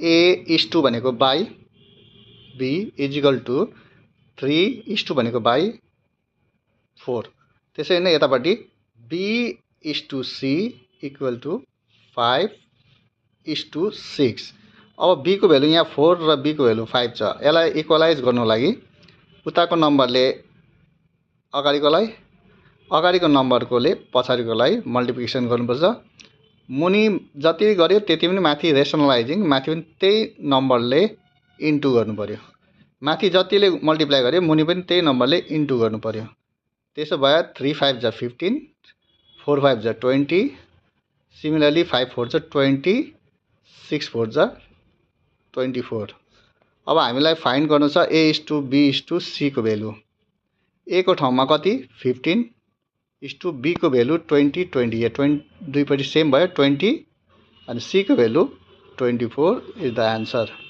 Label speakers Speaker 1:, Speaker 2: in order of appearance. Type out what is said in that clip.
Speaker 1: A:2 भनेको by B equal to 3:2 भनेको by 4। त्यसै नै यतापट्टि B:C इक्वल टु 5:6। अब B को भ्यालु यहाँ 4 र B को भ्यालु 5 छ। यसलाई इक्वलाइज गर्नु लागि उताको नम्बरले अगाडिको नम्बरकोले पछाडिकोलाई मल्टिप्लिकेसन गर्नुपर्छ। मुनि जति गर्यो त्यति पनि माथि रेसनलाइजिङ माथि पनि त्यही नम्बरले इन्टु गर्नु पर्यो। माथि जतिले मल्टिप्लाई गर्यो मुनि पनि त्यही नम्बरले इन्टु गर्नु पर्यो। त्यसो भए 3 5 जा 15, 4 5 जा 20, सिमिलरली 5 4 जा 20, 6 4 जा 24। अब हामीलाई फाइन्ड गर्नु छ A:B:C को भ्यालु। A को ठाउँमा कति 15 B को भ्यालु 20 20 या 20 दुईपट्टि सेम भयो 20 अनि C को भ्यालु 24 इज द आन्सर।